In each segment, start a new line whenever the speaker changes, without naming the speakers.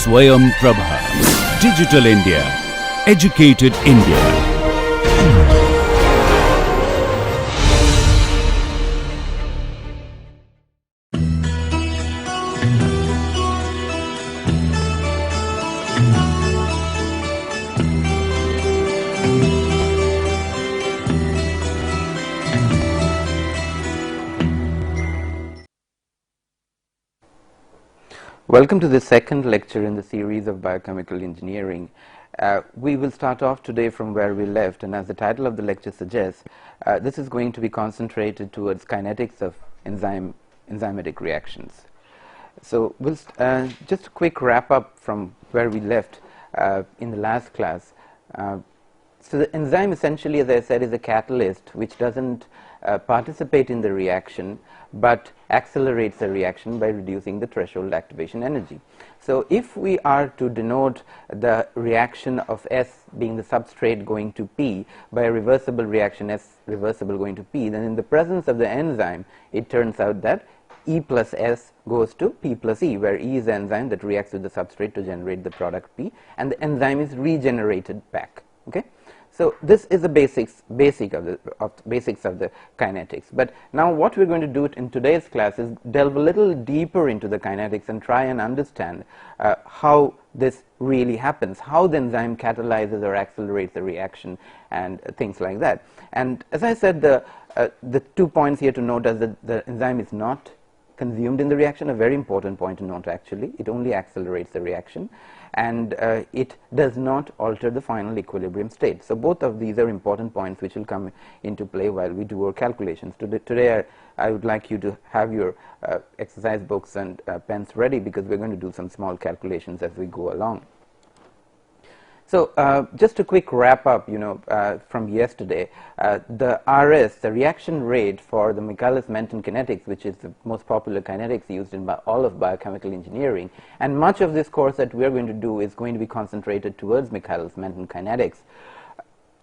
Swayam Prabha. Digital India. Educated India.
Welcome to the second lecture in the series of biochemical engineering. We will start off today from where we left, and as the title of the lecture suggests, this is going to be concentrated towards kinetics of enzymatic reactions. So we'll just a quick wrap up from where we left in the last class. So the enzyme essentially, as I said, is a catalyst which doesn't participate in the reaction but accelerates the reaction by reducing the threshold activation energy. So if we are to denote the reaction of S being the substrate going to P by a reversible reaction S reversible going to P, then in the presence of the enzyme it turns out that E plus S goes to P plus E, where E is the enzyme that reacts with the substrate to generate the product P, and the enzyme is regenerated back. Okay. So this is the basics of the kinetics. But now what we're going to do in today's class is delve a little deeper into the kinetics and try and understand how this really happens, how the enzyme catalyzes or accelerates the reaction and things like that. And as I said, the 2 points here to note is that the enzyme is not consumed in the reaction, a very important point to note actually. It only accelerates the reaction, and it does not alter the final equilibrium state. So both of these are important points which will come into play while we do our calculations. Today I would like you to have your exercise books and pens ready, because we're going to do some small calculations as we go along. So just a quick wrap up, from yesterday, the RS, the reaction rate for the Michealis-Menten kinetics, which is the most popular kinetics used in all of biochemical engineering, and much of this course that we are going to do is going to be concentrated towards Michealis-Menten kinetics,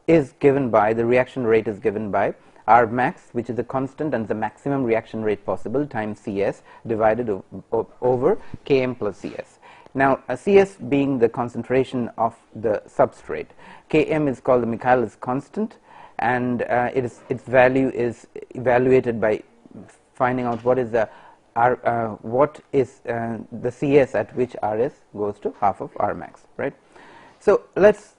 is given by, the reaction rate is given by R max, which is a constant and the maximum reaction rate possible, times Cs divided over Km plus Cs. Now, Cs being the concentration of the substrate, Km is called the Michaelis constant, and its value is evaluated by finding out what is the Cs at which Rs goes to half of R max, right? So let's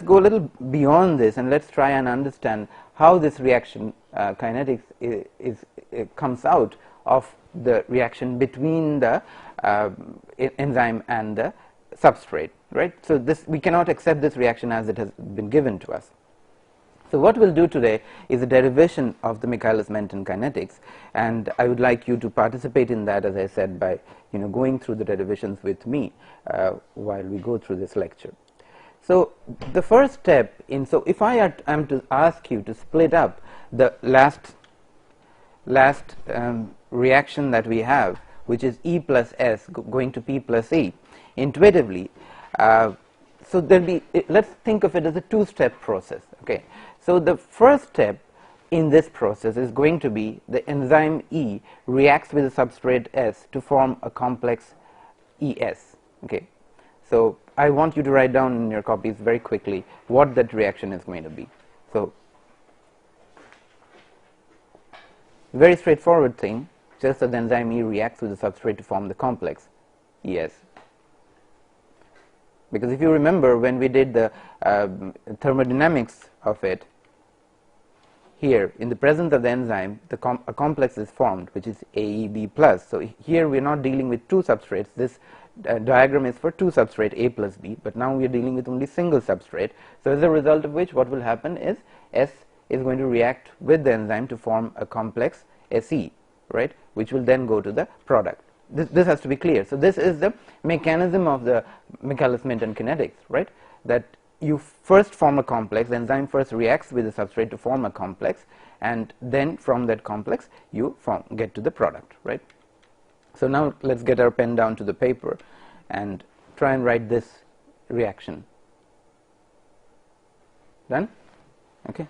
go a little beyond this, and let's try and understand how this reaction kinetics comes out of the reaction between the enzyme and the substrate, right? So we cannot accept this reaction as it has been given to us. So what we'll do today is a derivation of the Michealis-Menten kinetics, and I would like you to participate in that, as I said, by going through the derivations with me while we go through this lecture. So the first step so if I am to ask you to split up the last reaction that we have, which is E plus S going to P plus E, intuitively, so there'll be, let's think of it as a two-step process. Okay, so the first step in this process is going to be the enzyme E reacts with the substrate S to form a complex ES. Okay, so I want you to write down in your copies very quickly what that reaction is going to be. So very straightforward thing, just that the enzyme E reacts with the substrate to form the complex ES. Because if you remember, when we did the thermodynamics of it, here in the presence of the enzyme, a complex is formed, which is AEB plus. So here we are not dealing with two substrates. This diagram is for two substrate A plus B, but now we are dealing with only single substrate. So as a result of which, what will happen is S is going to react with the enzyme to form a complex SE, right, which will then go to the product. This has to be clear. So this is the mechanism of the Michealis-Menten kinetics, right, that you first form a complex, the enzyme first reacts with the substrate to form a complex, and then from that complex you get to the product, right? So now let's get our pen down to the paper and try and write this reaction. Done? Okay.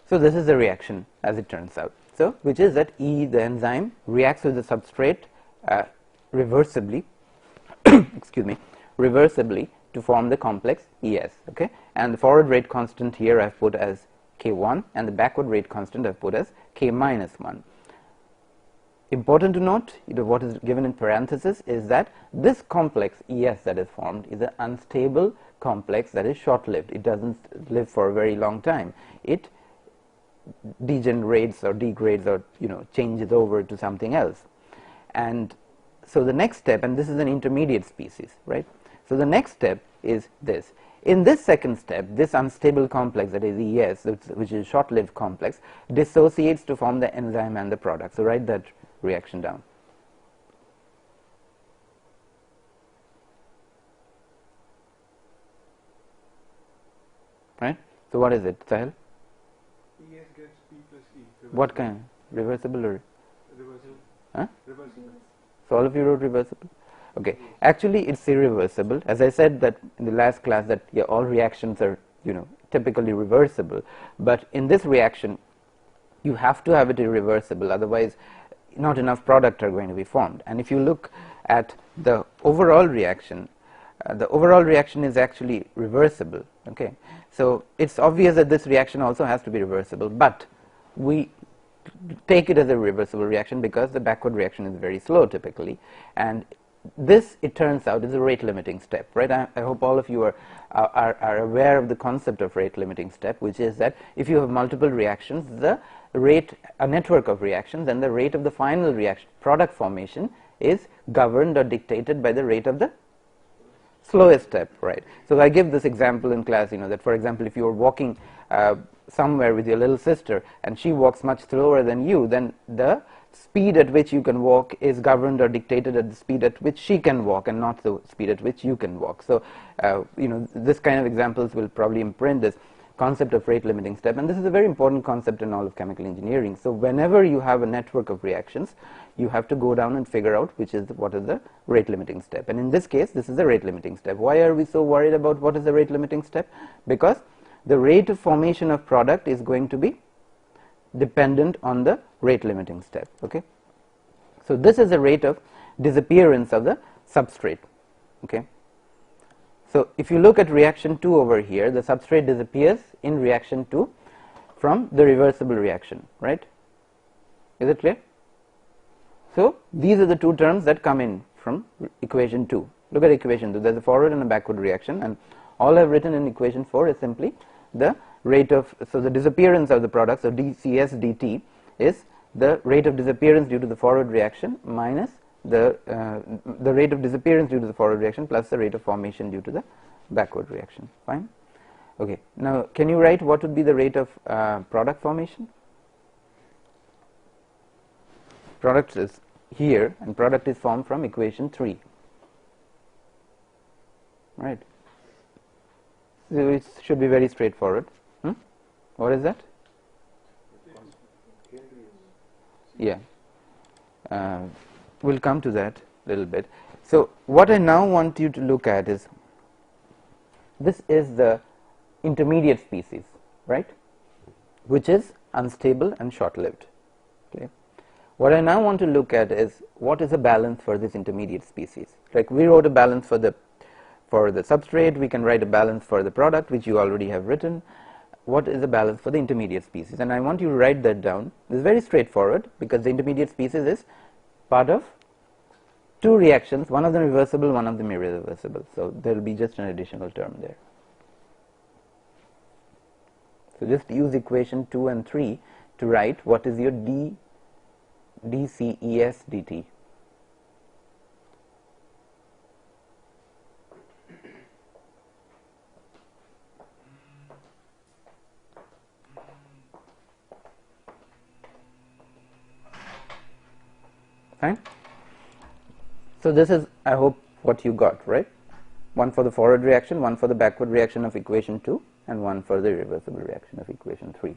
So this is the reaction as it turns out. So which is that E, the enzyme, reacts with the substrate reversibly excuse me, reversibly to form the complex ES. Okay, and the forward rate constant here I've put as K1, and the backward rate constant I've put as K minus 1. Important to note, what is given in parenthesis is that this complex ES that is formed is an unstable complex that is short-lived. It doesn't live for a very long time. It degenerates or degrades or changes over to something else. And so the next step, and this is an intermediate species, right? So the next step is this. In this second step, this unstable complex that is ES, which is a short-lived complex, dissociates to form the enzyme and the product. So write that reaction down. Right? So what is it, Sahil?
ES gets P plus E.
What kind? Reversible or?
Reversible.
Huh?
Reversible.
So all of you wrote reversible? Okay. Actually, it's irreversible. As I said that in the last class that all reactions are, typically reversible. But in this reaction, you have to have it irreversible. Otherwise, not enough product are going to be formed. And if you look at the overall reaction is actually reversible. Okay. So it's obvious that this reaction also has to be reversible, but we take it as a reversible reaction because the backward reaction is very slow typically, and this, it turns out, is a rate limiting step, right? I hope all of you are aware of the concept of rate limiting step, which is that if you have multiple reactions, the rate, a network of reactions, and the rate of the final reaction product formation is governed or dictated by the rate of the slowest step, right? So I give this example in class, that for example, if you are walking somewhere with your little sister and she walks much slower than you, then the speed at which you can walk is governed or dictated at the speed at which she can walk and not the speed at which you can walk. So this kind of examples will probably imprint this concept of rate limiting step, and this is a very important concept in all of chemical engineering. So whenever you have a network of reactions, you have to go down and figure out what is the rate limiting step, and in this case this is the rate limiting step. Why are we so worried about what is the rate limiting step? Because the rate of formation of product is going to be dependent on the rate limiting step. Okay, so this is the rate of disappearance of the substrate. Okay, so if you look at reaction 2 over here, the substrate disappears in reaction 2 from the reversible reaction, right? Is it clear? So these are the two terms that come in from equation 2. Look at equation 2. There's a forward and a backward reaction, and all I've written in equation 4 is simply the rate of, so the disappearance of the product, so dCs dt is the rate of disappearance due to the forward reaction minus the rate of disappearance due to the forward reaction plus the rate of formation due to the backward reaction. Fine. Okay. Now, can you write what would be the rate of product formation? Product is here, and product is formed from equation 3. Right. So it should be very straightforward. What is that? Yeah. We'll come to that a little bit. So what I now want you to look at is, this is the intermediate species, right, which is unstable and short-lived. Okay. What I now want to look at is what is a balance for this intermediate species. Like we wrote a balance for the substrate, we can write a balance for the product, which you already have written. What is the balance for the intermediate species? And I want you to write that down. This is very straightforward because the intermediate species is part of two reactions, one of them reversible, one of them irreversible. So there will be just an additional term there. So just use equation 2 and 3 to write what is your dCES dt. Fine. So this is, I hope, what you got, right? One for the forward reaction, one for the backward reaction of equation 2, and one for the irreversible reaction of equation 3.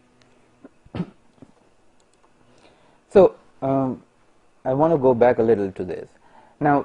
So I want to go back a little to this. Now,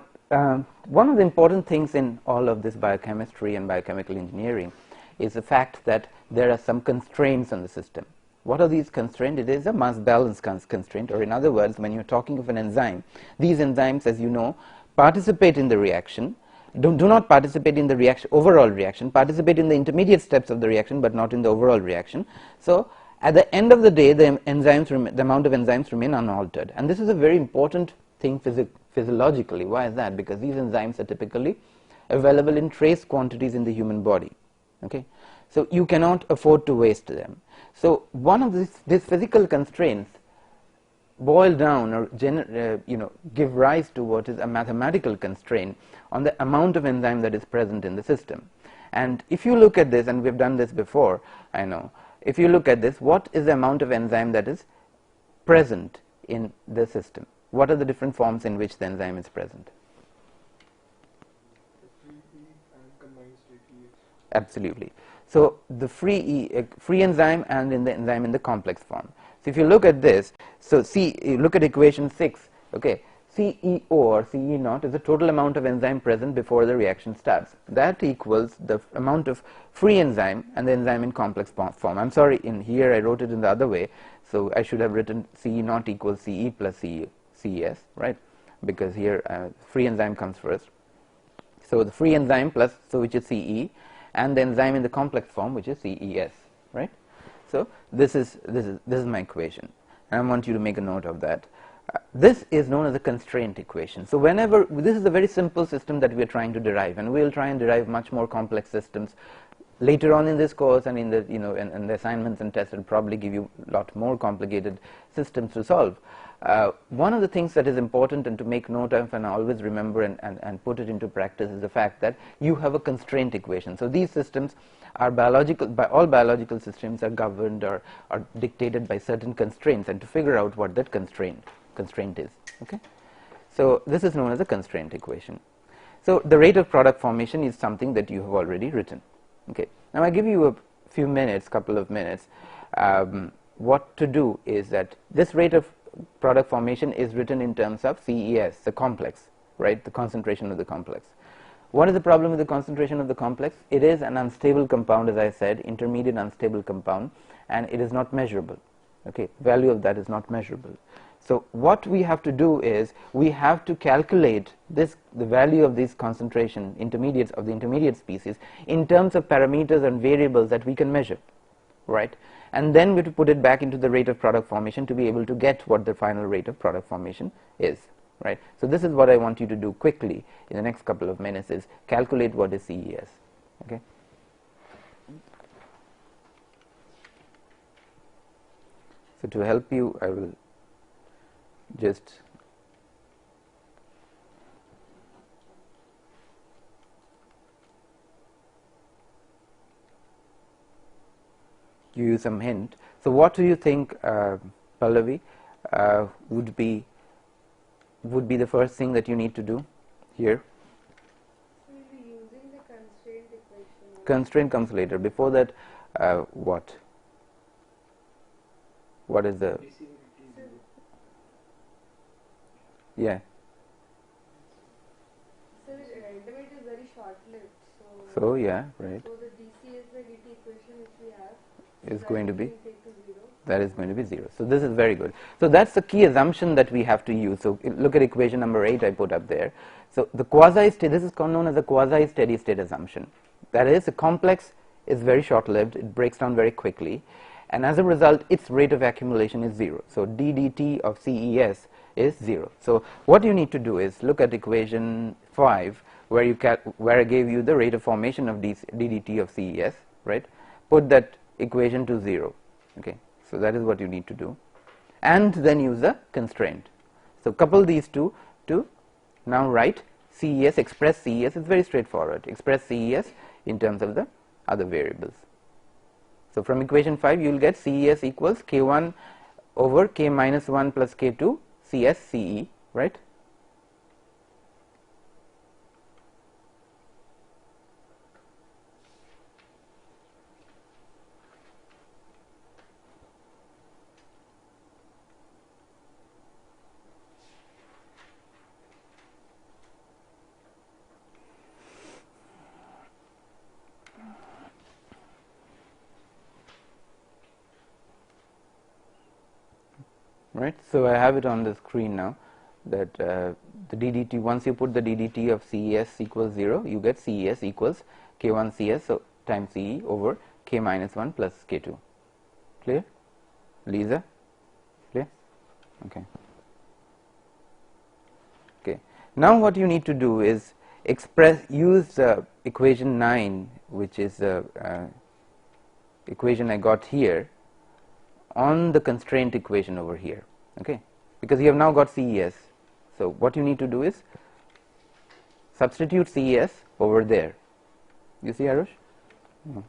one of the important things in all of this biochemistry and biochemical engineering is the fact that there are some constraints on the system. What are these constraints? It is a mass balance constraint, or in other words, when you're talking of an enzyme, these enzymes, as you know, participate in the reaction, do not participate in the reaction, overall reaction, participate in the intermediate steps of the reaction but not in the overall reaction. So at the end of the day, the amount of enzymes remain unaltered, and this is a very important thing physiologically. Why is that? Because these enzymes are typically available in trace quantities in the human body. Okay, so you cannot afford to waste them. So one of these physical constraints boil down or give rise to what is a mathematical constraint on the amount of enzyme that is present in the system. And if you look at this, and we've done this before, I know, if you look at this, what is the amount of enzyme that is present in the system? What are the different forms in which the enzyme is present?
Free E and combined state ES.
Absolutely. So the free enzyme and in the enzyme in the complex form. So if you look at this, so look at equation 6. Okay, CEO or CE0 is the total amount of enzyme present before the reaction starts. That equals the amount of free enzyme and the enzyme in complex form. I'm sorry, in here I wrote it in the other way, so I should have written CE0 equals CE plus CES, right? Because here free enzyme comes first. So the free enzyme plus, so which is CE, and the enzyme in the complex form, which is CES, right? So this is my equation, and I want you to make a note of that. This is known as a constraint equation. So whenever, this is a very simple system that we are trying to derive, and we will try and derive much more complex systems later on in this course, and in the and the assignments and tests will probably give you a lot more complicated systems to solve. One of the things that is important and to make note of and always remember and put it into practice is the fact that you have a constraint equation. So these systems are all biological systems are governed or are dictated by certain constraints, and to figure out what that constraint is. Okay, so this is known as a constraint equation. So the rate of product formation is something that you have already written. Okay, now I give you a few minutes, couple of minutes. What to do is that this rate of product formation is written in terms of CES, the complex, right? The concentration of the complex. What is the problem with the concentration of the complex? It is an unstable compound, as I said, intermediate unstable compound, and it is not measurable. Okay, value of that is not measurable. So what we have to do is we have to calculate the value of these concentration intermediates of the intermediate species in terms of parameters and variables that we can measure, right? And then we have to put it back into the rate of product formation to be able to get what the final rate of product formation is, right? So this is what I want you to do quickly in the next couple of minutes, is calculate what is CES. Okay. So to help you, I will just give you some hint. So what do you think, Pallavi, would be the first thing that you need to do here?
So we'll be using the constraint equation.
Constraint comes later. Before that, what is the yeah?
So the intermediate is very short-lived.
So yeah, right.
So the dCs by dt equation which we have
Is going to be,
will take to 0.
that is going to be 0. So this is very good. So that's the key assumption that we have to use. So look at equation number 8 I put up there. So the quasi-state, this is known as a quasi-steady state assumption. That is, a complex is very short-lived, it breaks down very quickly, and as a result its rate of accumulation is 0. So d dt of CES is 0. So what you need to do is look at equation 5 where I gave you the rate of formation of d dt of CES, right? Put that equation to 0. Okay, so that is what you need to do, and then use the constraint. So couple these two to now write CES, express CES. It's very straightforward. Express CES in terms of the other variables. So from equation 5 you will get CES equals K1 over K minus 1 plus K2 CS CE, right? Right, so I have it on the screen now, that the ddt, once you put the ddt of CES equals 0, you get CES equals K1 CS so times CE over K minus 1 plus K2. Clear? Lisa? Clear? Okay. Okay. Now what you need to do is use equation 9, which is the equation I got here, on the constraint equation over here, okay, because you have now got CES. So what you need to do is substitute CES over there. You see, Arush? No.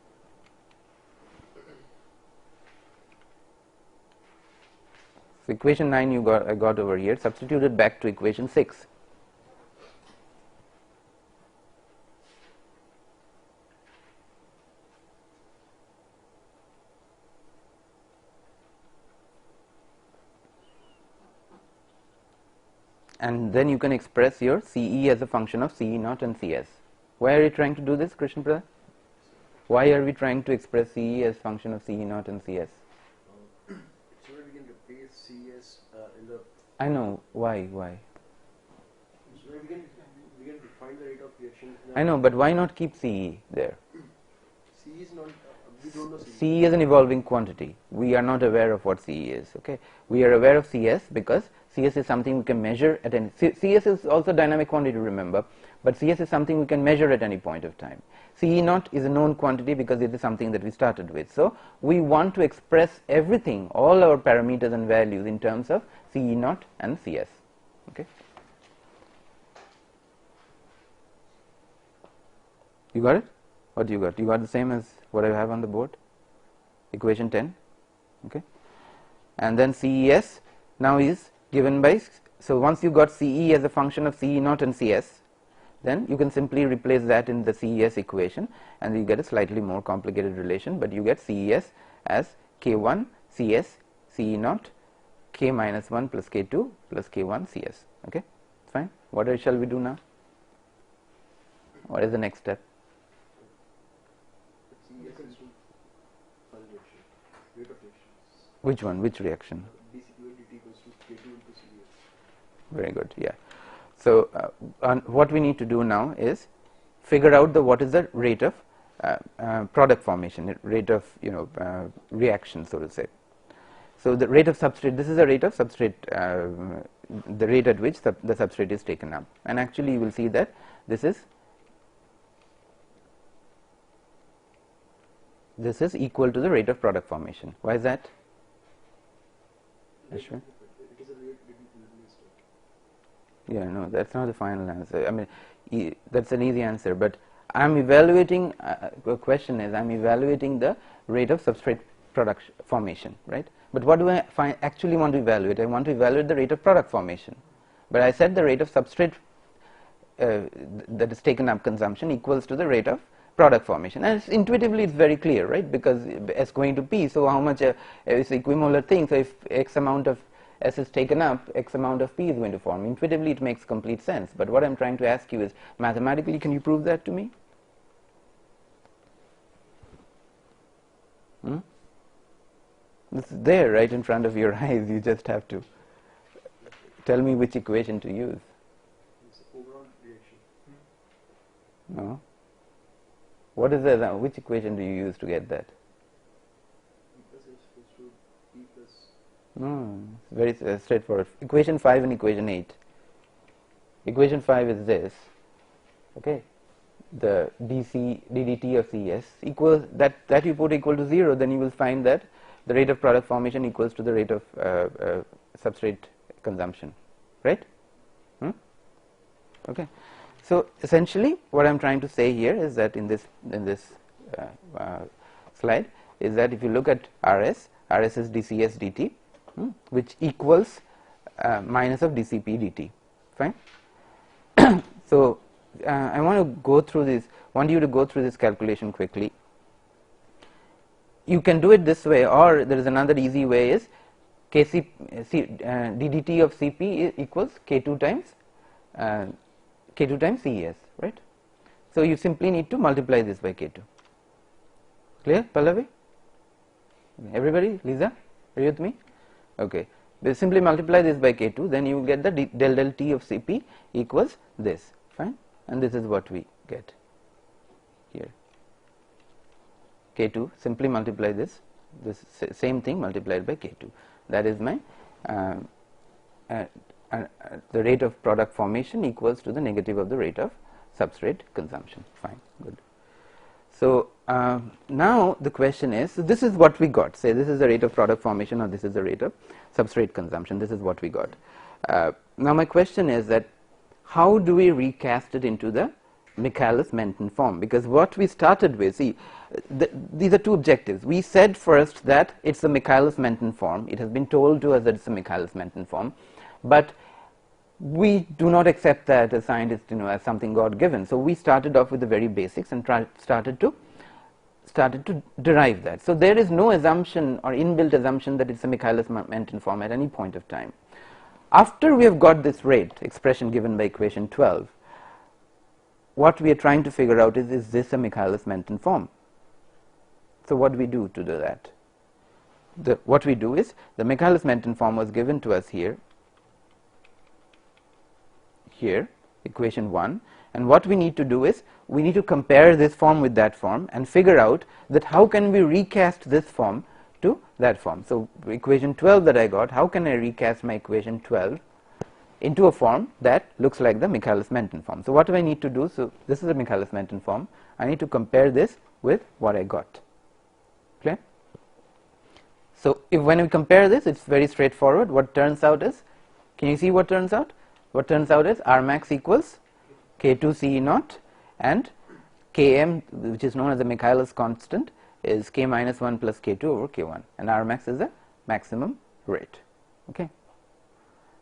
So equation 9 I got over here, substitute it back to equation 6. And then you can express your CE as a function of CE naught and CS. Why are you trying to do this, Krishna Prabha? Why are we trying to express CE as function of CE naught and CS?
So that we can replace CS in the.
I know why.
So that we can define the rate of reaction.
I know, but why not keep CE there?
CE is not. We don't know CE.
CE is an evolving quantity. We are not aware of what CE is. Okay, we are aware of CS because CS is something we can measure at any. CS is also dynamic quantity, remember, but CS is something we can measure at any point of time. CE naught is a known quantity because it is something that we started with. So we want to express everything, all our parameters and values in terms of CE naught and CS. Okay. You got it? What you got? You got the same as what I have on the board? Equation 10. Okay. And then CES now is given by, so once you got CE as a function of CE naught and CS, then you can simply replace that in the CES equation and you get a slightly more complicated relation, but you get CES as K1 CS CE naught K minus 1 plus K2 plus K1 CS. Okay, fine. What else shall we do now? What is the next step?
CES is to final reaction. Rate of reaction.
Which one? Which reaction?
dCq/dt equals to K2 into CES.
Very good. Yeah. So what we need to do now is figure out what is the rate of product formation, rate of reaction, so to say. So the rate of substrate. This is the rate of substrate, the rate at which the substrate is taken up, and actually you will see that this is equal to the rate of product formation. Why is that? Ashwin?
It is a rate released.
Yeah, no, that's not the final answer. I mean, that's an easy answer, but I'm evaluating. The question is, I'm evaluating the rate of substrate production formation, right? But what do I actually want to evaluate? I want to evaluate the rate of product formation. But I said the rate of substrate that is taken up consumption equals to the rate of product formation, and intuitively it's very clear, right? Because S going to P, so how much is equimolar thing? So if X amount of S is taken up, X amount of P is going to form. Intuitively it makes complete sense, but what I'm trying to ask you is, mathematically, can you prove that to me? This is there right in front of your eyes. You just have to tell me which equation to use.
It's overall reaction.
No. What is that? Which equation do you use to get that?
P plus S equals to P plus.
No, it's very straightforward. Equation 5 and equation 8. Equation 5 is this. Okay, the ddt of CS equals that you put equal to 0, then you will find that the rate of product formation equals to the rate of substrate consumption, right? Okay. So essentially, what I'm trying to say here is that in this slide is that if you look at RS is dCs dt, which equals minus of dCp dt. Fine. So I want to go through this. Want you to go through this calculation quickly. You can do it this way, or there is another easy way: is ddt of Cp equals K2 times CES, right? So you simply need to multiply this by K2. Clear, Pallavi? Everybody, Lisa, are you with me? Okay. We simply multiply this by K2, then you will get the del del T of Cp equals this, fine, and this is what we get here. K2, simply multiply this same thing multiplied by K2. That is my the rate of product formation equals to the negative of the rate of substrate consumption. Fine, good. So now the question is, so this is what we got. Say this is the rate of product formation, or this is the rate of substrate consumption. This is what we got. Now my question is that how do we recast it into the Michealis-Menten form? Because what we started with, see, these are two objectives. We said first that it's the Michealis-Menten form. It has been told to us that it's a Michealis-Menten form, but we do not accept that as scientists, as something God-given. So we started off with the very basics and started to derive that. So there is no assumption or inbuilt assumption that it's a Michealis-Menten form at any point of time. After we have got this rate expression given by equation 12, what we are trying to figure out is this a Michealis-Menten form? So what do we do to do that? What we do is, the Michealis-Menten form was given to us here, equation 1, and what we need to do is, we need to compare this form with that form and figure out that how can we recast this form to that form. So equation 12 that I got, how can I recast my equation 12 into a form that looks like the Michealis-Menten form? So what do I need to do? So this is a Michealis-Menten form. I need to compare this with what I got. Clear? So if when we compare this, it's very straightforward. What turns out is, can you see what turns out? What turns out is Rmax equals K2 Ce0, and Km, which is known as the Michaelis constant, is K minus 1 plus K2 over K1, and Rmax is the maximum rate. Okay.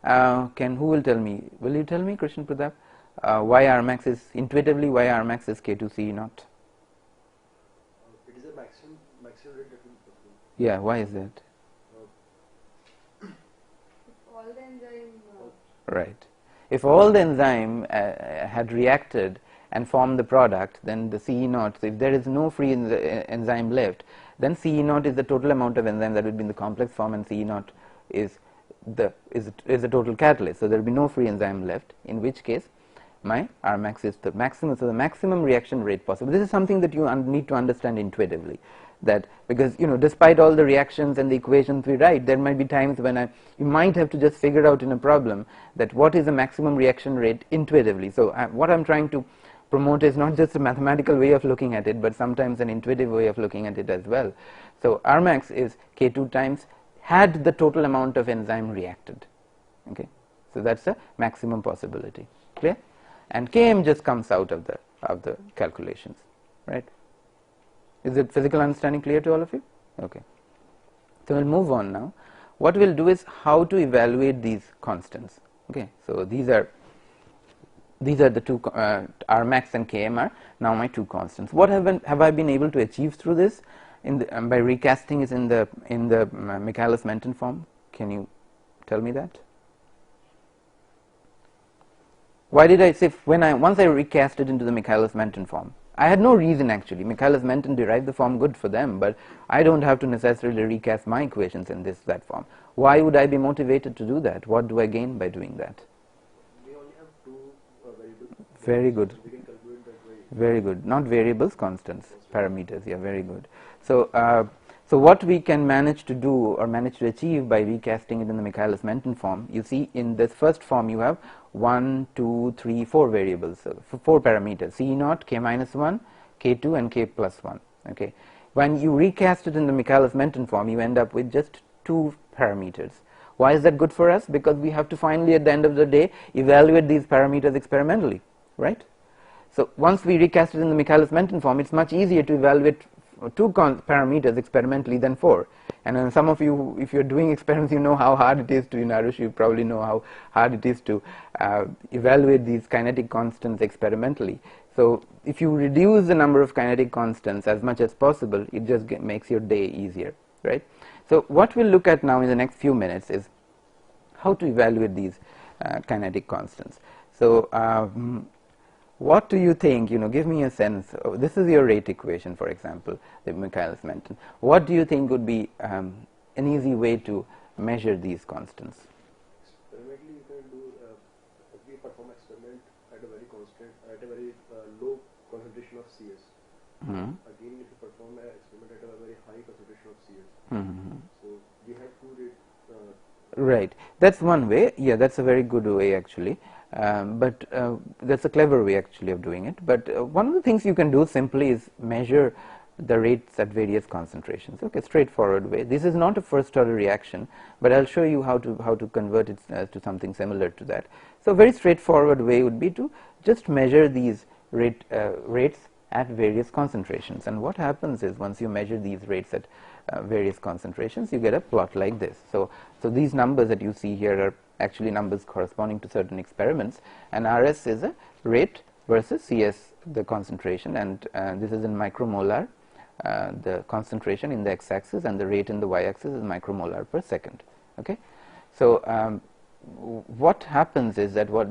Who will tell me? Will you tell me, Krishna Pratap, why Rmax is intuitively why Rmax is K2 Ce0?
It is a maximum rate that will perform.
Yeah, why is that?
All the enzyme
Right. If all the enzyme had reacted and formed the product, then the Ce0, so if there is no free enzyme left, then Ce0 is the total amount of enzyme that would be in the complex form, and Ce0 is the total catalyst. So there will be no free enzyme left, in which case my Rmax is the maximum. So the maximum reaction rate possible. This is something that you need to understand intuitively. That because despite all the reactions and the equations we write, there might be times when you might have to just figure out in a problem that what is the maximum reaction rate intuitively. So what I'm trying to promote is not just a mathematical way of looking at it, but sometimes an intuitive way of looking at it as well. So Rmax is K2 times had the total amount of enzyme reacted. Okay, so that's the maximum possibility. Clear? And Km just comes out of the calculations, right? Is the physical understanding clear to all of you? Okay. So we'll move on now. What we'll do is how to evaluate these constants. Okay. So these are the two Rmax and Km are now my two constants. What have I been able to achieve through this by recasting is in the Michealis-Menten form? Can you tell me that? Why did I say once I recast it into the Michealis-Menten form? I had no reason actually. Michealis-Menten derived the form, good for them, but I don't have to necessarily recast my equations in that form. Why would I be motivated to do that? What do I gain by doing that?
We only have two variables.
Very good.
We can calculate that way.
Very good. Not variables, constants, parameters. Yeah, very good. So, so what we can manage to do or manage to achieve by recasting it in the Michealis-Menten form, you see in this first form you have 1, 2, 3, 4 variables, so 4 parameters, C0, K minus 1, K2 and K plus 1. Okay. When you recast it in the Michealis-Menten form, you end up with just 2 parameters. Why is that good for us? Because we have to finally at the end of the day evaluate these parameters experimentally, right? So once we recast it in the Michealis-Menten form, it's much easier to evaluate 2 parameters experimentally than 4. And some of you, if you're doing experiments, you know how hard it is to, Narush, you probably know how hard it is to evaluate these kinetic constants experimentally. So if you reduce the number of kinetic constants as much as possible, it just makes your day easier, right? So what we'll look at now in the next few minutes is how to evaluate these kinetic constants. So what do you think, give me a sense. This is your rate equation, for example, the Michealis-Menten. What do you think would be an easy way to measure these constants?
Experimentally, you can do, if we perform experiment at a very constant, at a very low concentration of CS.
Hmm.
Again, if you perform an experiment at a very high concentration of CS.
Hmm.
So we have two rate.
Right, that's one way. Yeah, that's a very good way actually, but that's a clever way actually of doing it. But one of the things you can do simply is measure the rates at various concentrations. Okay, straightforward way. This is not a first order reaction, but I'll show you how to convert it to something similar to that. So a very straightforward way would be to just measure these rates at various concentrations. And what happens is, once you measure these rates at various concentrations, you get a plot like this. So these numbers that you see here are actually numbers corresponding to certain experiments, and RS is a rate versus CS, the concentration, and this is in micromolar, the concentration in the x-axis, and the rate in the y-axis is micromolar per second. Okay, so what happens is that what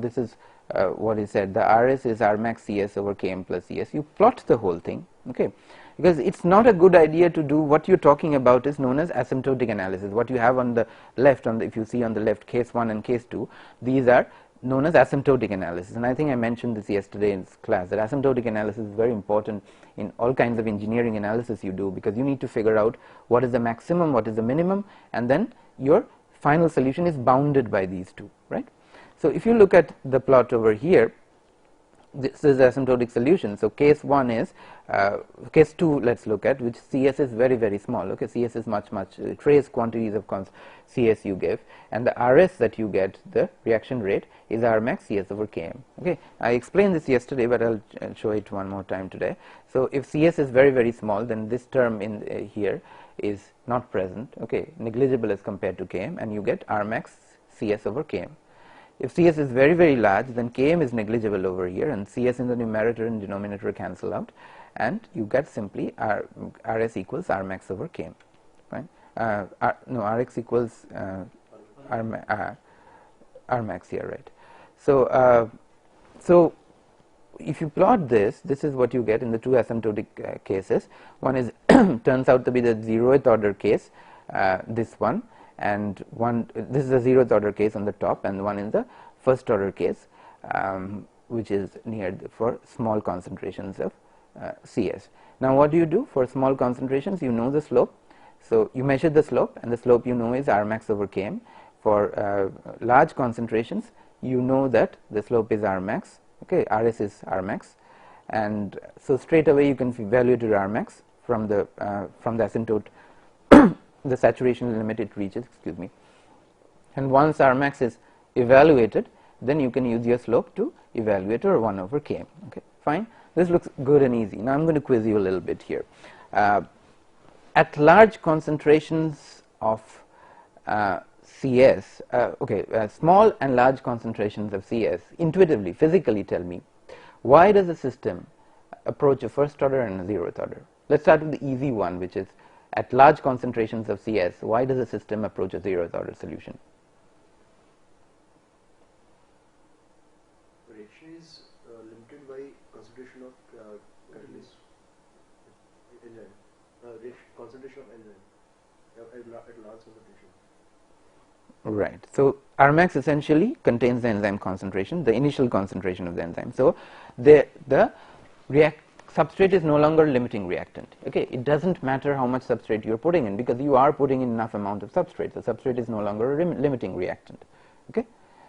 is said, the RS is R max CS over Km plus CS. You plot the whole thing, okay, because it's not a good idea to do what you're talking about is known as asymptotic analysis. What you have on the left, if you see on the left, case 1 and case 2, these are known as asymptotic analysis, and I think I mentioned this yesterday in class, that asymptotic analysis is very important in all kinds of engineering analysis you do, because you need to figure out what is the maximum, what is the minimum, and then your final solution is bounded by these two, right? So if you look at the plot over here, this is asymptotic solution. So case 1 is case 2, let's look at, which CS is very, very small. Okay, CS is much trace quantities of CS you give, and the RS that you get, the reaction rate, is R max CS over Km. Okay, I explained this yesterday, but I'll show it one more time today. So if CS is very, very small, then this term in here is not present. Okay, negligible as compared to Km, and you get R max CS over Km. If CS is very, very large, then Km is negligible over here, and CS in the numerator and denominator cancel out, and you get simply RS equals R max over Km. Right? Rx equals R max here, right? So so if you plot this, this is what you get in the two asymptotic cases. One is turns out to be the 0th order case, this one, and this is the 0th order case on the top, and one in the first order case, which is near for small concentrations of CS. Now what do you do for small concentrations? You know the slope, so you measure the slope, and the slope you know is R max over Km. For large concentrations, you know that the slope is R max. Okay, RS is R max, and so straight away you can evaluate your R max from the asymptote, the saturation limit it reaches, and once R max is evaluated, then you can use your slope to evaluate your 1 over Km. Okay, fine. This looks good and easy. Now I'm going to quiz you a little bit here. At large concentrations of CS, small and large concentrations of CS, intuitively, physically tell me, why does a system approach a first order and a 0th order? Let's start with the easy one, which is at large concentrations of CS, why does a system approach a 0th order solution?
Reaction is limited by concentration of catalyst enzyme, concentration of enzyme at large concentration.
Right. So Rmax essentially contains the enzyme concentration, the initial concentration of the enzyme. So the substrate is no longer limiting reactant. Okay, it doesn't matter how much substrate you're putting in, because you are putting in enough amount of substrate. The substrate is no longer a limiting reactant. Okay,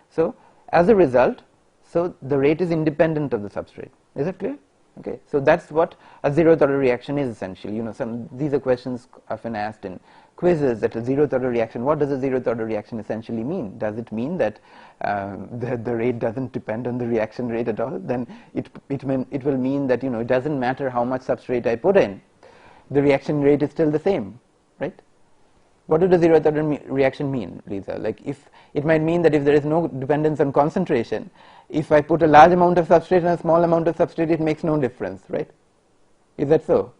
so as a result, so the rate is independent of the substrate. Is that clear? Okay, so that's what a 0th order reaction is essentially. You know, these are questions often asked in quizzes, that a 0th order reaction, what does a 0th order reaction essentially mean? Does it mean that the rate doesn't depend on the reaction rate at all? Then it will mean that, you know, it doesn't matter how much substrate I put in, the reaction rate is still the same, right? What does the 0th order reaction mean, Lisa? Like, if it might mean that if there is no dependence on concentration, if I put a large amount of substrate and a small amount of substrate, it makes no difference, right? Is that so?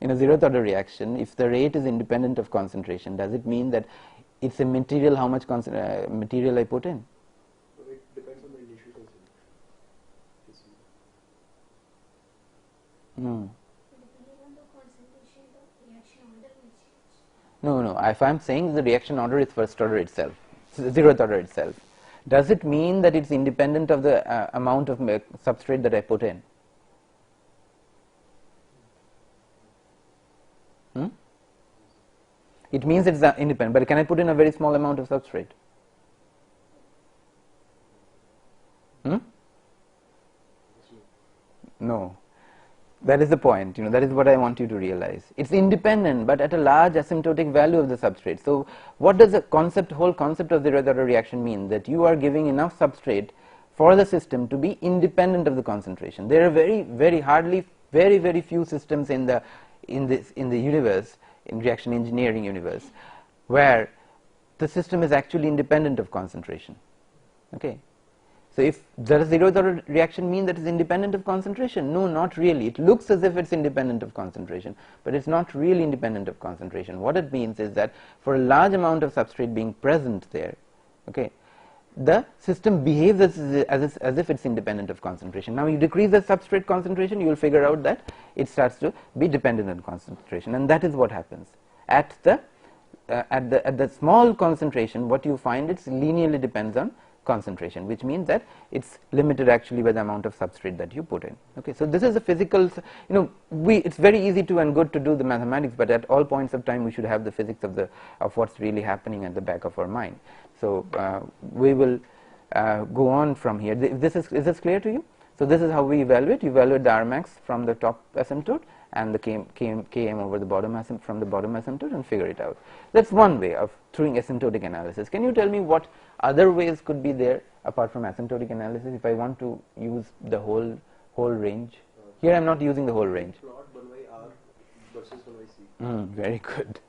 In a 0th order reaction, if the rate is independent of concentration, does it mean that it's immaterial how much material I put in?
So it depends on the initial concentration.
No. No, no. If I'm saying the reaction order is first order itself, zeroth order itself, does it mean that it's independent of the amount of substrate that I put in? It means it's independent, but can I put in a very small amount of substrate? No. That is the point, that is what I want you to realize. It's independent, but at a large asymptotic value of the substrate. So what does the whole concept of zeroth order reaction mean? That you are giving enough substrate for the system to be independent of the concentration. There are very few systems in the universe, in reaction engineering universe, where the system is actually independent of concentration. Okay. So if the zeroth order reaction mean that it's independent of concentration? No, not really. It looks as if it's independent of concentration, but it's not really independent of concentration. What it means is that for a large amount of substrate being present there, okay, the system behaves as if it's independent of concentration. Now you decrease the substrate concentration, you will figure out that it starts to be dependent on concentration, and that is what happens. At the small concentration, what you find, it's linearly depends on concentration, which means that it's limited actually by the amount of substrate that you put in. Okay, so this is a physical, it's very easy to and good to do the mathematics, but at all points of time we should have the physics of what's really happening at the back of our mind. So we will go on from here. Is this clear to you? So this is how we evaluate. You evaluate the Rmax from the top asymptote and the Km over the bottom from the bottom asymptote and figure it out. That's one way of doing asymptotic analysis. Can you tell me what other ways could be there apart from asymptotic analysis if I want to use the whole range? Here I'm not using the whole range.
Plot 1/r versus 1/c.
Very good.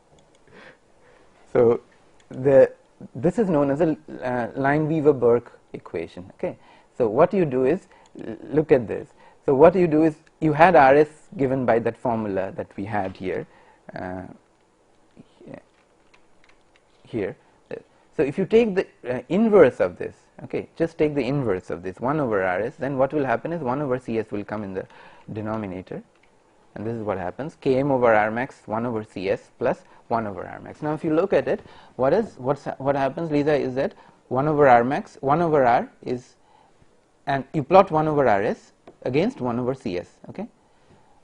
So this is known as a Lineweaver-Burke equation. Okay. So what you do is, look at this. So what you do is, you had Rs given by that formula that we had here. Here. So if you take the inverse of this, okay, just take the inverse of this, 1 over Rs, then what will happen is 1 over Cs will come in the denominator, and this is what happens. Km over Rmax 1 over Cs plus 1 over Rmax. Now if you look at it, what happens, Lisa, is that 1 over Rmax, 1 over R is, and you plot 1 over Rs against 1 over Cs, okay,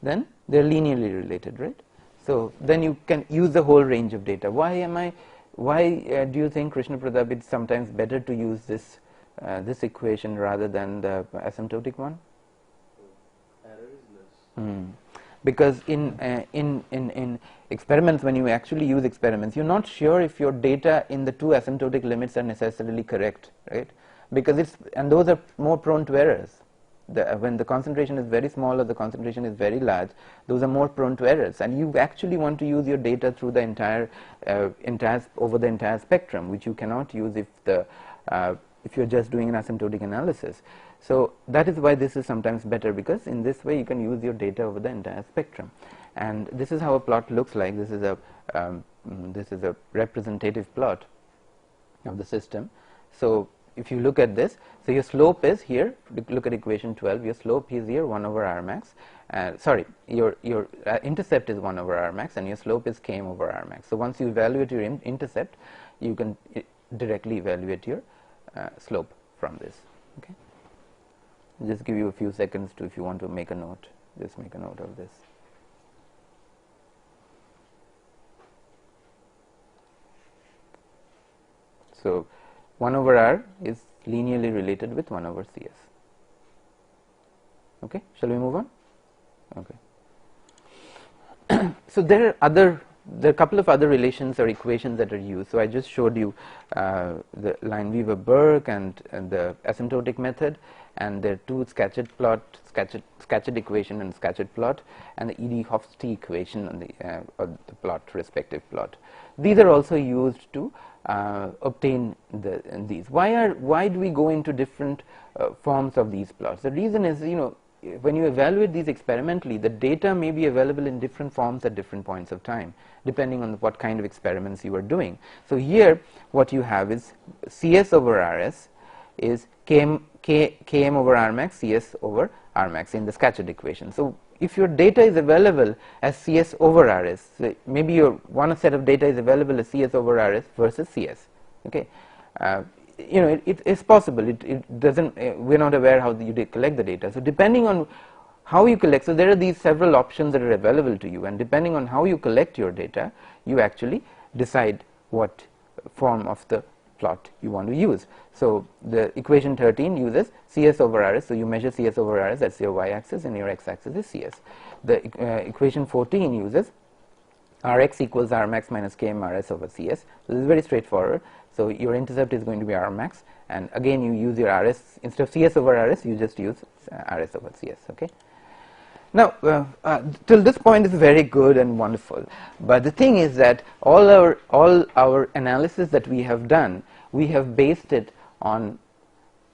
then they're linearly related, right? So then you can use the whole range of data. Why do you think, Krishna Pratap, it's sometimes better to use this equation rather than the asymptotic one?
Error is less.
Because in experiments, when you actually use experiments, you're not sure if your data in the two asymptotic limits are necessarily correct, right? Because and those are more prone to errors. When the concentration is very small or the concentration is very large, those are more prone to errors, and you actually want to use your data through the entire over the entire spectrum, which you cannot use if you're just doing an asymptotic analysis. So that is why this is sometimes better, because in this way you can use your data over the entire spectrum. And this is how a plot looks like. This is a representative plot of the system. So if you look at this, so your slope is here, look at equation 12, your slope is here 1 over Rmax, sorry, your intercept is 1 over Rmax and your slope is Km over Rmax. So once you evaluate your intercept, you can directly evaluate your slope from this. Okay, I'll just give you a few seconds to, if you want to make a note, just make a note of this. So 1 over R is linearly related with 1 over Cs. Okay, shall we move on? Okay. So there are a couple of other relations or equations that are used. So I just showed you the Lineweaver-Burke and the asymptotic method, and there are two Scatcherd equation and Scatcherd plot, and the Edey-Hofstee equation and the plot, respective plot. These are also used to obtain these. Why do we go into different forms of these plots? The reason is, when you evaluate these experimentally, the data may be available in different forms at different points of time, depending on what kind of experiments you are doing. So here what you have is Cs over Rs is Km over Rmax, Cs over Rmax in the Scatcherd equation. So if your data is available as CS over RS, so maybe your one set of data is available as CS over RS versus CS. Okay, it's possible. It doesn't. We're not aware how you collect the data. So depending on how you collect, so there are these several options that are available to you, and depending on how you collect your data, you actually decide what form of the plot you want to use. So the equation 13 uses CS over RS, so you measure CS over RS, that's your y-axis, and your x-axis is CS. The equation 14 uses Rx equals Rmax minus Km Rs over CS. So this is very straightforward. So your intercept is going to be Rmax, and again you use your Rs, instead of CS over Rs, you just use Rs over CS. Okay. Now, till this point is very good and wonderful, but the thing is that all our analysis that we have done, we have based it on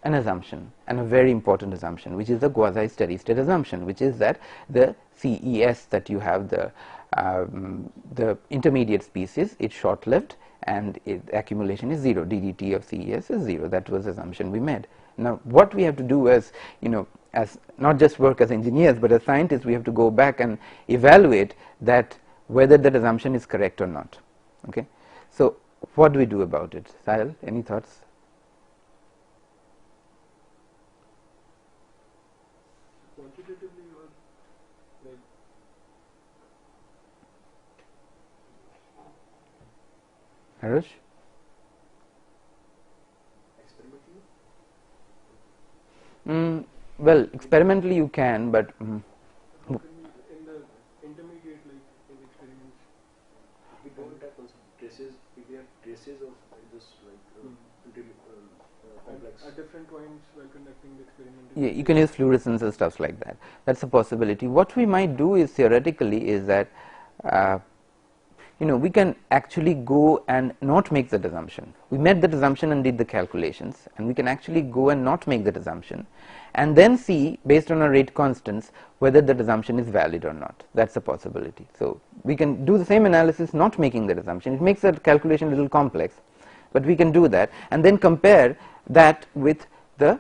an assumption, and a very important assumption, which is the quasi steady state assumption, which is that the CES that you have, the intermediate species, it's short lived, and accumulation is 0. DDT of CES is 0. That was the assumption we made. Now what we have to do as as not just work as engineers, but as scientists, we have to go back and evaluate that whether that assumption is correct or not. Okay, so what do we do about it? Sahil, any thoughts?
Quantitatively, you are like
Harush?
Experimentally?
Well, experimentally you can, but
in the intermediate, like in experiments,
We don't have traces. We have traces of this complex.
at different points while conducting the experiment.
yeah, you can use fluorescence and stuff like that. That's a possibility. What we might do is theoretically is that we can actually go and not make that assumption. We made that assumption and did the calculations, and we can actually go and not make that assumption, and then see based on our rate constants whether that assumption is valid or not. That's a possibility. So we can do the same analysis not making that assumption. It makes that calculation a little complex, but we can do that and then compare that with the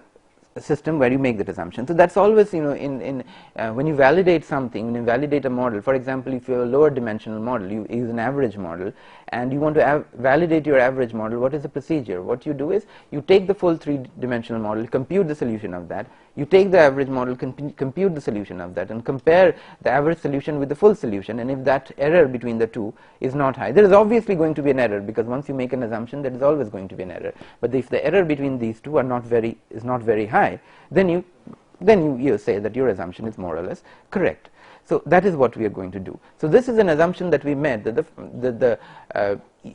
system where you make that assumption. So that's always when you validate something, when you validate a model, for example, if you have a lower dimensional model, you use an average model and you want to validate your average model, what is the procedure? What you do is you take the full three-dimensional model, compute the solution of that, you take the average model, compute the solution of that, and compare the average solution with the full solution, and if that error between the two is not high, there is obviously going to be an error, because once you make an assumption, there is always going to be an error. But if the error between these two is not very high, then you say that your assumption is more or less correct. So that is what we are going to do. So this is an assumption that we made, that the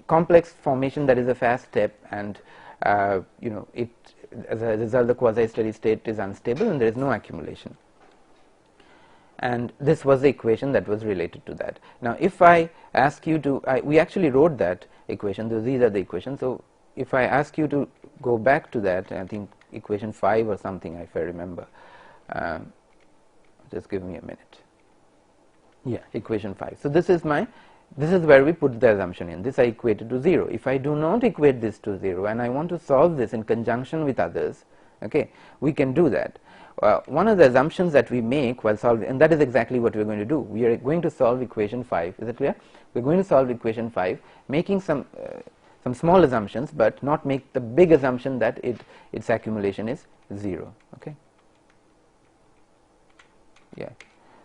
complex formation, that is a fast step, and it, as a result, the quasi-steady state is unstable and there is no accumulation. And this was the equation that was related to that. Now if I ask you to, we actually wrote that equation, these are the equations. So if I ask you to go back to that, I think equation 5 or something, if I remember, just give me a minute. Yeah, equation 5. So this is where we put the assumption in. This I equated to 0. If I do not equate this to 0 and I want to solve this in conjunction with others, okay, we can do that. One of the assumptions that we make while solving, and that is exactly what we are going to do. We are going to solve equation 5. Is it clear? We are going to solve equation 5, making some small assumptions, but not make the big assumption that its accumulation is 0. Okay. Yeah.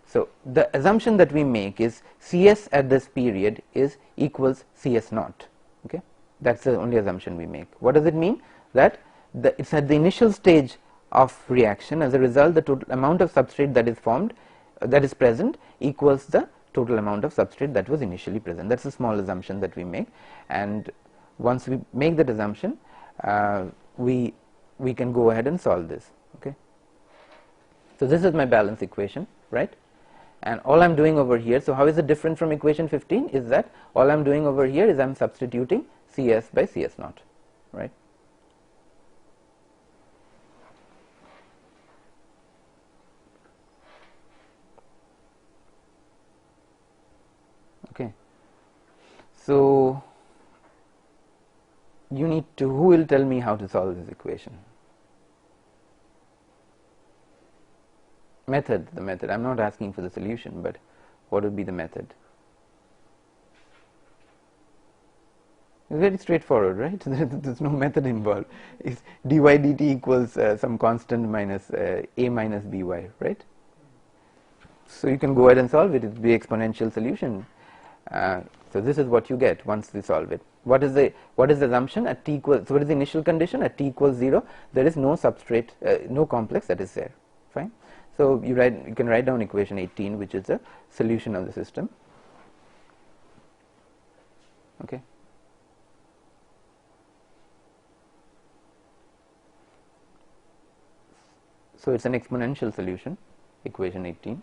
So the assumption that we make is CS at this period is equals CS naught. Okay, that's the only assumption we make. What does it mean? That it's at the initial stage of reaction. As a result, the total amount of substrate that is formed, that is present, equals the total amount of substrate that was initially present. That's a small assumption that we make, and once we make that assumption, we can go ahead and solve this. Okay. So this is my balance equation, right? And all I'm doing over here, so how is it different from equation 15, is that all I'm doing over here is I'm substituting CS by CS naught, right? Okay. So who will tell me how to solve this equation? Method, the method. I'm not asking for the solution, but what would be the method? It's very straightforward, right? There's no method involved. It's dy dt equals some constant minus a minus by, right? So you can go ahead and solve it. It will be exponential solution. So this is what you get once we solve it. What is the assumption at t equals? So what is the initial condition at t equals 0? There is no substrate, no complex that is there. Fine. So you can write down equation 18, which is the solution of the system. Okay. So it's an exponential solution, equation 18.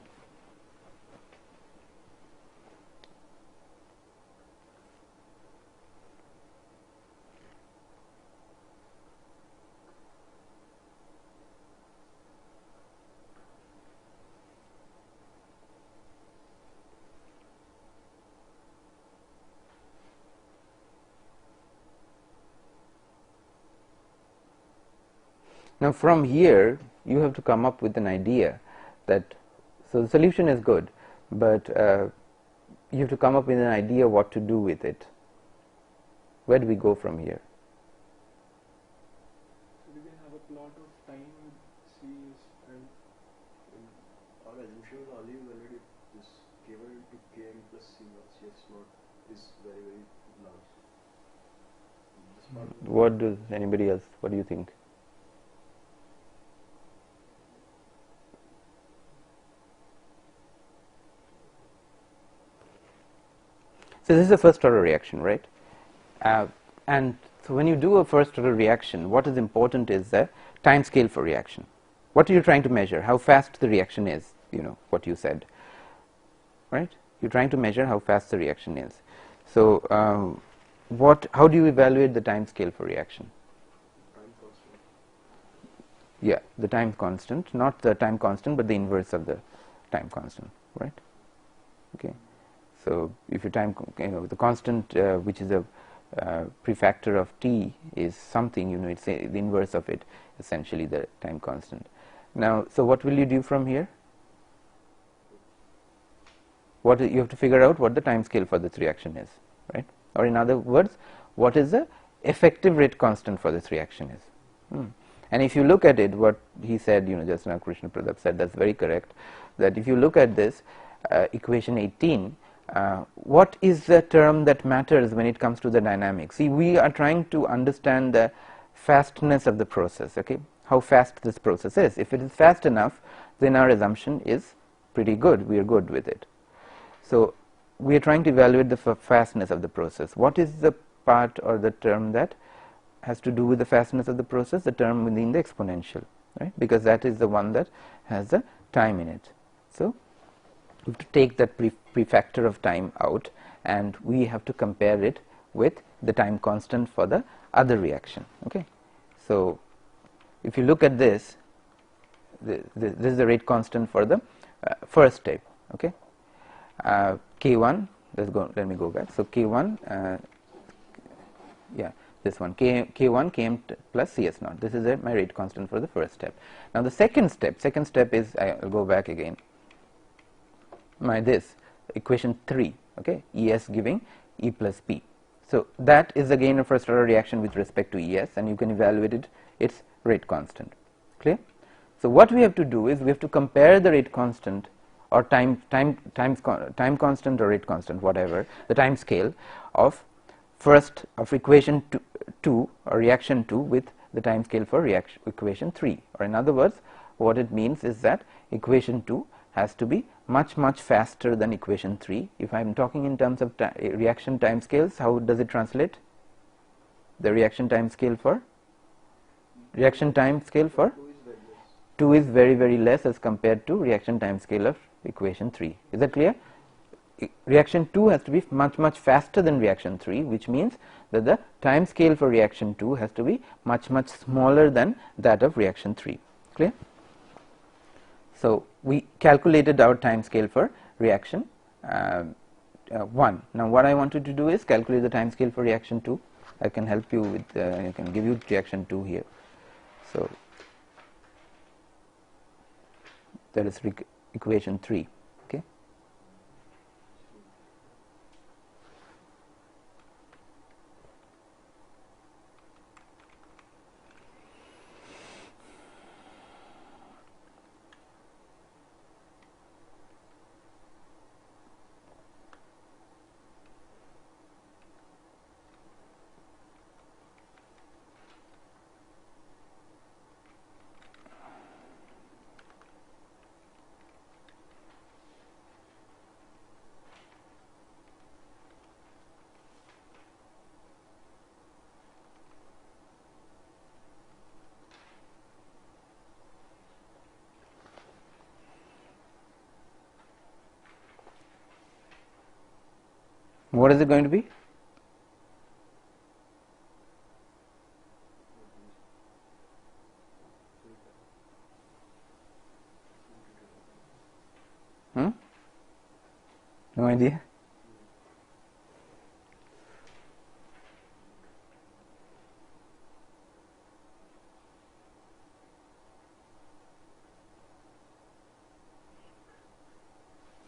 Now from here you have to come up with an idea that, so the solution is good, but you have to come up with an idea what to do with it. Where do we go from here?
So we can have a plot of time with C's and
our assumption was only valid if this given to km plus c naught cs naught is very very large. This part
What does anybody else? What do you think? So this is a first order reaction, right? And so when you do a first order reaction, what is important is the time scale for reaction. What are you trying to measure? How fast the reaction is, you know, what you said, right? You're trying to measure how fast the reaction is. So how do you evaluate the time scale for reaction?
time constant.
Yeah, the time constant, not the time constant, but the inverse of the time constant, right? Okay. So if your time, the constant which is a prefactor of t is something, it's the inverse of it, essentially the time constant. Now, so what will you do from here? You have to figure out what the time scale for this reaction is, right? Or in other words, what is the effective rate constant for this reaction is. And if you look at it, what he said, just now Krishna Pradap said, that's very correct, that if you look at this equation 18, what is the term that matters when it comes to the dynamics? See, we are trying to understand the fastness of the process, okay? How fast this process is. If it is fast enough, then our assumption is pretty good. We are good with it. So we are trying to evaluate the fastness of the process. What is the part or the term that has to do with the fastness of the process? The term within the exponential, right? Because that is the one that has the time in it. So we have to take that prefactor of time out, and we have to compare it with the time constant for the other reaction. Okay, so if you look at this, this is the rate constant for the first step. Okay, K1. Let me go back. So K1, this one K1 Km plus Cs naught. This is my rate constant for the first step. Now the second step is, I'll go back again. This equation 3, okay, ES giving E plus P. So that is again a first order reaction with respect to ES, and you can evaluate its rate constant. Clear? So what we have to do is we have to compare the rate constant or time constant or rate constant, whatever, the time scale of equation 2 or reaction 2 with the time scale for equation 3. Or in other words, what it means is that equation 2 has to be much faster than equation 3. If I am talking in terms of reaction time scales, how does it translate? The reaction time scale for 2 is very less as compared to reaction time scale of equation 3. Is that clear? Reaction 2 has to be much faster than reaction 3, which means that the time scale for reaction 2 has to be much smaller than that of reaction 3. Clear? So we calculated our time scale for reaction 1. Now what I wanted to do is calculate the time scale for reaction 2. I can help you with, I can give you reaction 2 here. So That is equation 3. Okay. What is it going to be? No idea?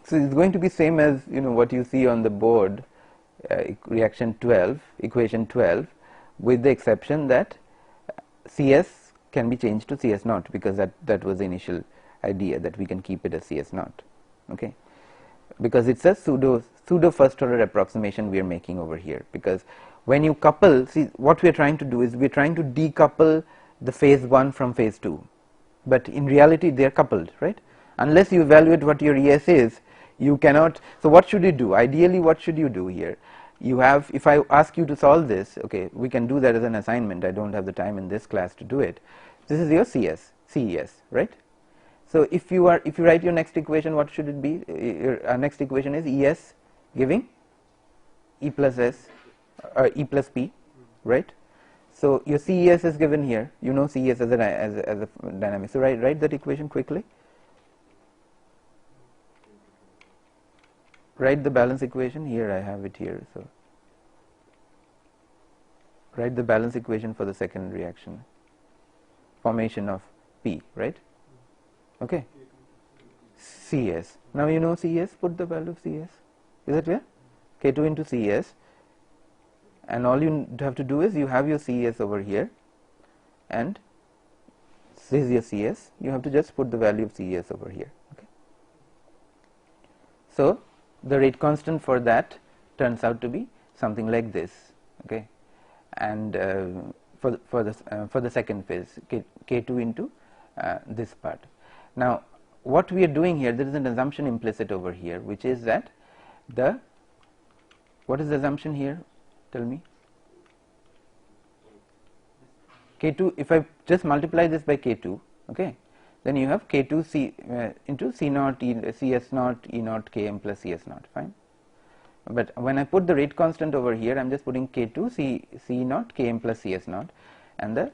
So it's going to be same as what you see on the board, reaction 12, equation 12, with the exception that CS can be changed to CS naught, because that was the initial idea, that we can keep it as CS naught. Okay, because it's a pseudo first order approximation we are making over here. Because when you couple, see, what we are trying to do is we are trying to decouple the phase 1 from phase 2, but in reality they are coupled, right? Unless you evaluate what your ES is, you cannot. So what should you do? Ideally, what should you do here? You have, if I ask you to solve this, okay, we can do that as an assignment. I don't have the time in this class to do it. This is your CES, right? So if you write your next equation, what should it be? Our next equation is ES giving E plus S or E plus P, right? So your CES is given here. You know CES as a dynamic. So write that equation quickly. Write the balance equation here. I have it here. So write the balance equation for the second reaction, formation of P, right? Okay. CS. Now you know CS. Put the value of CS. Is that clear? K2 into CS, and all you have to do is you have your CS over here, and this is your CS. You have to just put the value of CS over here. Okay. So the rate constant for that turns out to be something like this. Okay, and for the second phase, K2 into this part. Now what we are doing here, there is an assumption implicit over here, which is that what is the assumption here? Tell me. K2, if I just multiply this by K2, okay, then you have K2 C into C naught CS naught E naught Km plus CS naught. Fine. But when I put the rate constant over here, I am just putting K2 C naught Km plus CS naught, and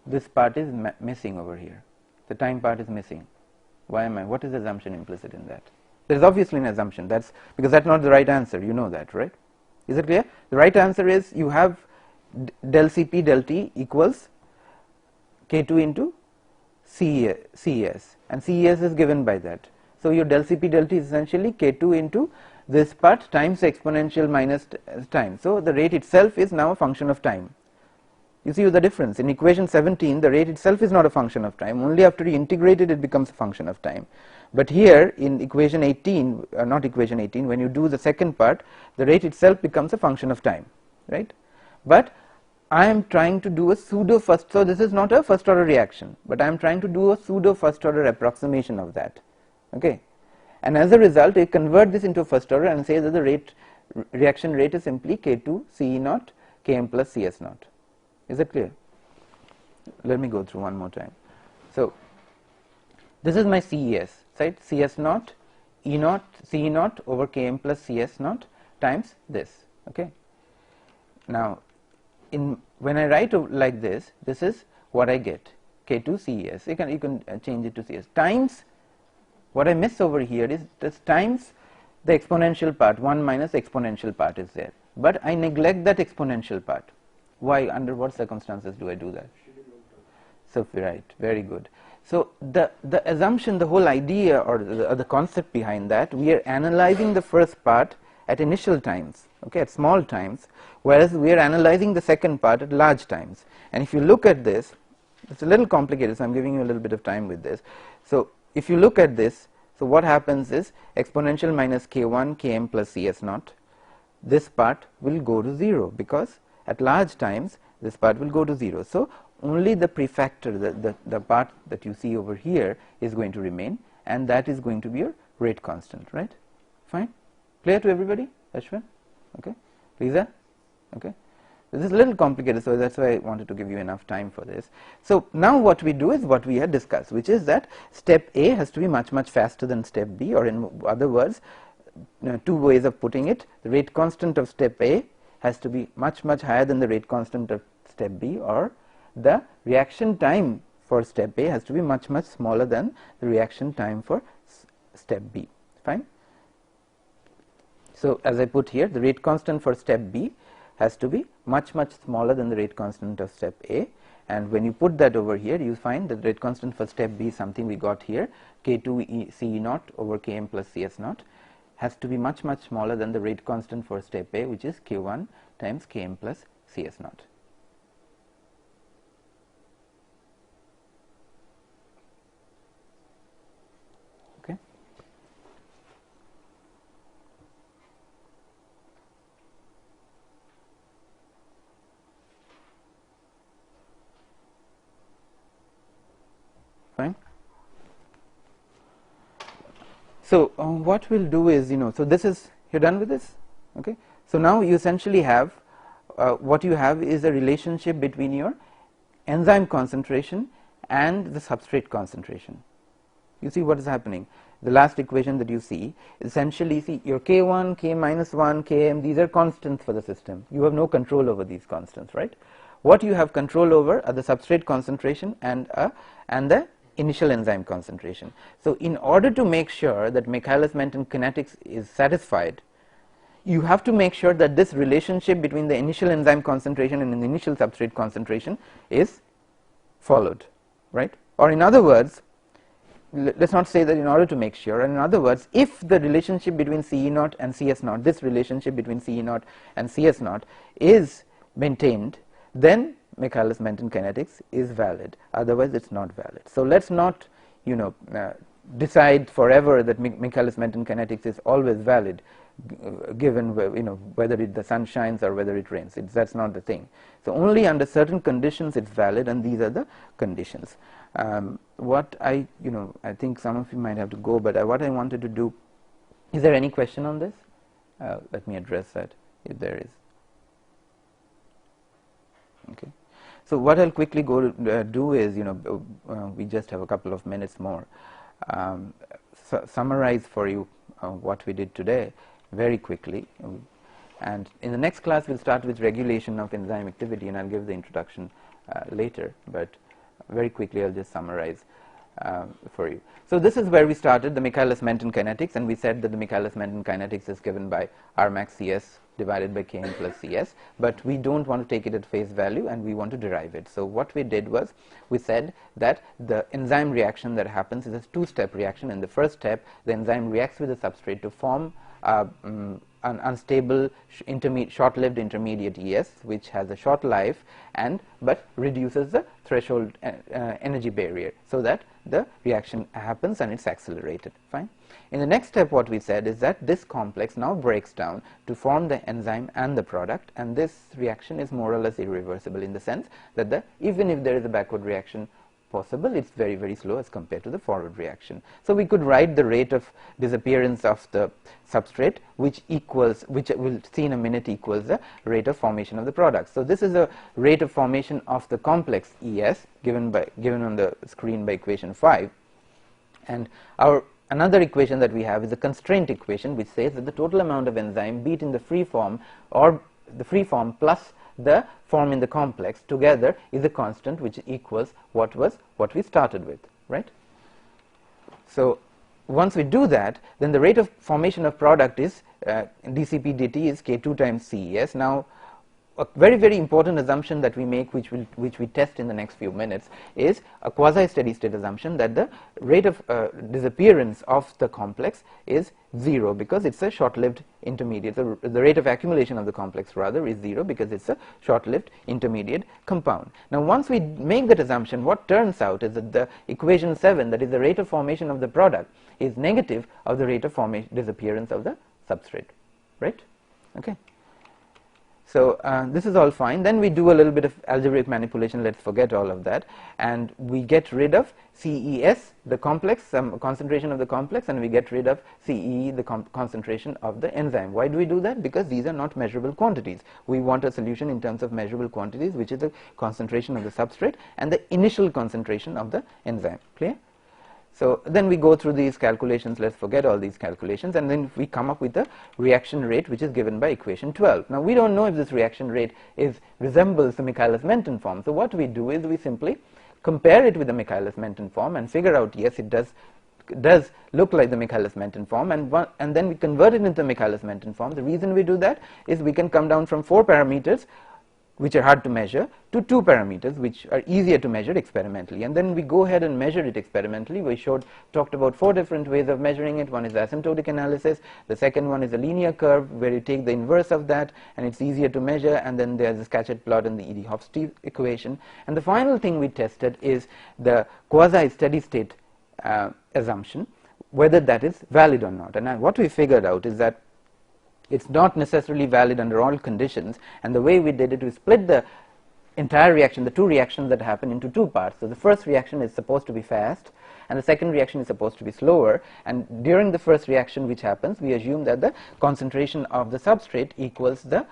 this part is missing over here. The time part is missing. Why am I? What is the assumption implicit in that? There is obviously an assumption. That's because that's not the right answer. You know that, right? Is it clear? The right answer is you have del Cp del T equals K2 into CES, and CES is given by that. So your del Cp del T is essentially K2 into this part times exponential minus time. So the rate itself is now a function of time. You see the difference. In equation 17, the rate itself is not a function of time. Only after you integrate it, it becomes a function of time. But here in equation 18, not equation 18, when you do the second part, the rate itself becomes a function of time, right? But I am trying to do a pseudo first, so this is not a first order reaction, but I am trying to do a pseudo first order approximation of that. Okay, and as a result, I convert this into first order and say that the reaction rate is simply K2 CE naught Km plus CS naught. Is it clear? Let me go through one more time. So this is my CES, right? CS naught E naught CE naught over Km plus CS naught times this. Okay. Now when I write like this, this is what I get, K2 CES. You can change it to CS times what I miss over here is this times the exponential part. 1 minus exponential part is there, but I neglect that exponential part. Why? Under what circumstances do I do that? So right, very good. So the assumption, the whole idea or the concept behind that, we are analyzing the first part at initial times, okay, at small times, whereas we are analyzing the second part at large times. And if you look at this, it's a little complicated, so I'm giving you a little bit of time with this. So if you look at this, so what happens is exponential minus k1 km plus cs naught, this part will go to 0, because at large times this part will go to 0. So only the prefactor, the part that you see over here, is going to remain, and that is going to be your rate constant, right? Fine? Clear to everybody? Ashwin? Okay. Lisa? Okay. This is a little complicated, so that's why I wanted to give you enough time for this. So now what we do is what we had discussed, which is that step A has to be much faster than step B, or in other words, two ways of putting it: the rate constant of step A has to be much higher than the rate constant of step B, or the reaction time for step A has to be much smaller than the reaction time for step B. Fine? So as I put here, the rate constant for step B has to be much smaller than the rate constant of step A, and when you put that over here, you find that the rate constant for step B is something we got here, K2 CE naught over Km plus Cs naught, has to be much smaller than the rate constant for step A, which is Q1 times Km plus Cs naught. Okay. Fine. So what we'll do is, so this is, you're done with this, okay. So now you essentially have, what you have is a relationship between your enzyme concentration and the substrate concentration. You see what is happening. The last equation that you see, essentially, see your K1, K minus 1, Km, these are constants for the system. You have no control over these constants, right? What you have control over are the substrate concentration and the initial enzyme concentration. So in order to make sure that Michealis-Menten kinetics is satisfied, you have to make sure that this relationship between the initial enzyme concentration and the initial substrate concentration is followed, right? Or in other words, let's not say that in order to make sure, in other words, if the relationship between CE naught and CS naught, this relationship between CE naught and CS naught is maintained, then Michealis-Menten kinetics is valid, otherwise it's not valid. So let's not decide forever that Michealis-Menten kinetics is always valid, given whether the sun shines or whether it rains. That's not the thing. So only under certain conditions it's valid, and these are the conditions. What I think some of you might have to go, but what I wanted to do, is there any question on this? Let me address that if there is. Okay. So what I'll quickly go to do is, we just have a couple of minutes more, summarize for you what we did today very quickly, and in the next class we'll start with regulation of enzyme activity, and I'll give the introduction later, but very quickly I'll just summarize for you. So this is where we started, the Michealis-Menten kinetics, and we said that the Michealis-Menten kinetics is given by R max Cs divided by Km plus Cs, but we don't want to take it at face value and we want to derive it. So what we did was, we said that the enzyme reaction that happens is a two-step reaction. In the first step, the enzyme reacts with the substrate to form an unstable short-lived intermediate ES, which has a short life but reduces the threshold energy barrier, so that the reaction happens and it's accelerated. Fine. In the next step, what we said is that this complex now breaks down to form the enzyme and the product, and this reaction is more or less irreversible, in the sense that even if there is a backward reaction possible, it's very slow as compared to the forward reaction. So we could write the rate of disappearance of the substrate, which we'll see in a minute, equals the rate of formation of the product. So this is a rate of formation of the complex ES given on the screen by equation 5, and another equation that we have is a constraint equation, which says that the total amount of enzyme, be it in the free form or the free form plus the form in the complex together, is a constant which equals what we started with, right? So once we do that, then the rate of formation of product is dCp dt is K2 times CES. Now a very, very important assumption that we make, which we test in the next few minutes, is a quasi-steady state assumption that the rate of disappearance of the complex is 0 because it's a short-lived intermediate. The rate of accumulation of the complex rather is 0 because it's a short-lived intermediate compound. Now, once we make that assumption, what turns out is that the equation 7, that is the rate of formation of the product, is negative of the rate of disappearance of the substrate, right? Okay. So this is all fine. Then we do a little bit of algebraic manipulation. Let's forget all of that, and we get rid of CES, the complex, some concentration of the complex, and we get rid of CEE, the concentration of the enzyme. Why do we do that? Because these are not measurable quantities. We want a solution in terms of measurable quantities, which is the concentration of the substrate and the initial concentration of the enzyme. Clear? So then we go through these calculations. Let's forget all these calculations, and then we come up with the reaction rate, which is given by equation 12. Now, we don't know if this reaction rate resembles the Michealis-Menten form. So what we do is we simply compare it with the Michealis-Menten form and figure out, yes, it does look like the Michealis-Menten form, and then we convert it into the Michealis-Menten form. The reason we do that is we can come down from 4 parameters, which are hard to measure, to 2 parameters, which are easier to measure experimentally. And then we go ahead and measure it experimentally. We talked about 4 different ways of measuring it. One is asymptotic analysis. The second one is a linear curve, where you take the inverse of that, and it's easier to measure. And then there's a scattered plot and the Eadie-Hofstee equation. And the final thing we tested is the quasi-steady state assumption, whether that is valid or not. And what we figured out is that it's not necessarily valid under all conditions, and the way we did it, we split the entire reaction, the 2 reactions that happen, into 2 parts. So the first reaction is supposed to be fast, and the second reaction is supposed to be slower, and during the first reaction which happens, we assume that the concentration of the substrate equals the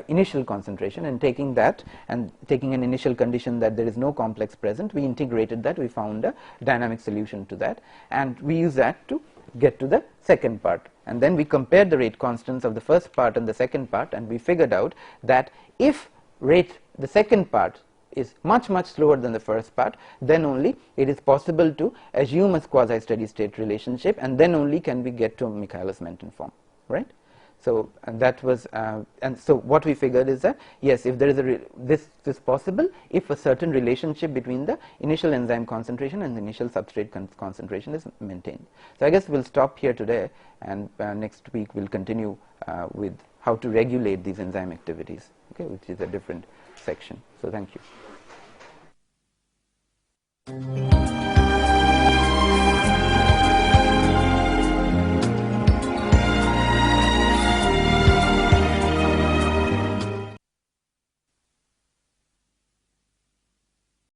initial concentration, and taking that and taking an initial condition that there is no complex present, we integrated that, we found a dynamic solution to that, and we use that to get to the second part. And then we compared the rate constants of the first part and the second part, and we figured out that if the second part is much, much slower than the first part, then only it is possible to assume a quasi-steady state relationship, and then only can we get to a Michealis-Menten form, right? So and that was and so what we figured is that, yes, if there is this is possible if a certain relationship between the initial enzyme concentration and the initial substrate concentration is maintained. So I guess we'll stop here today, and next week we'll continue with how to regulate these enzyme activities, okay, which is a different section. So thank you.